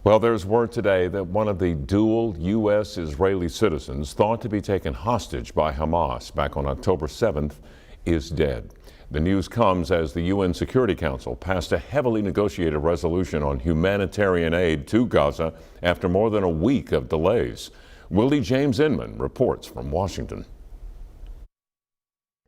Well, there's word today that one of the dual U.S.-Israeli citizens thought to be taken hostage by Hamas back on October 7th is dead. The news comes as the UN Security Council passed a heavily negotiated resolution on humanitarian aid to Gaza after more than a week of delays. Willie James Inman reports from Washington.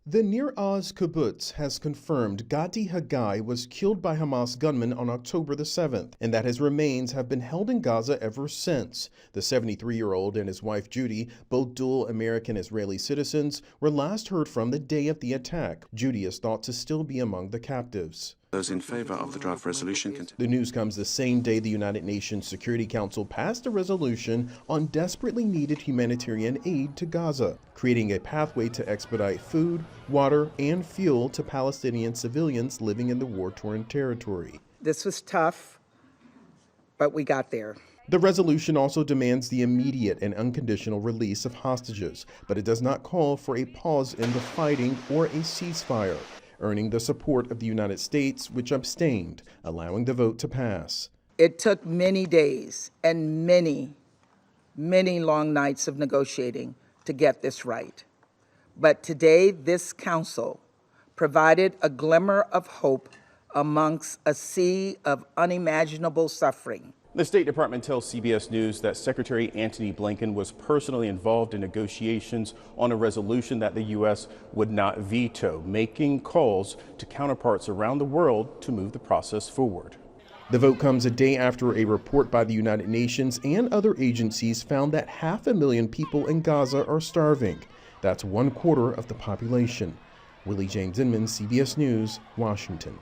The Nir Oz kibbutz has confirmed Gadi Haggai was killed by Hamas gunmen on October the 7th, and that his remains have been held in Gaza ever since. The 73-year-old and his wife Judy, both dual American-Israeli citizens, were last heard from the day of the attack. Judy is thought to still be among the captives. Those in favor of the draft resolution. The news comes the same day the United Nations Security Council passed a resolution on desperately needed humanitarian aid to Gaza, creating a pathway to expedite food, water, and fuel to Palestinian civilians living in the war-torn territory. This was tough, but we got there. The resolution also demands the immediate and unconditional release of hostages, but it does not call for a pause in the fighting or a ceasefire, earning the support of the United States, which abstained, allowing the vote to pass. It took many days and many long nights of negotiating to get this right. But today, this council provided a glimmer of hope amongst a sea of unimaginable suffering. The State Department tells CBS News that Secretary Antony Blinken was personally involved in negotiations on a resolution that the U.S. would not veto, making calls to counterparts around the world to move the process forward. The vote comes a day after a report by the United Nations and other agencies found that 500,000 people in Gaza are starving. That's 1/4 of the population. Willie James Inman, CBS News, Washington.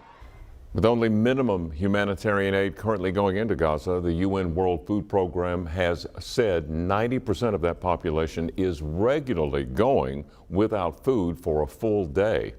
With only minimum humanitarian aid currently going into Gaza, the UN World Food Program has said 90% of that population is regularly going without food for a full day.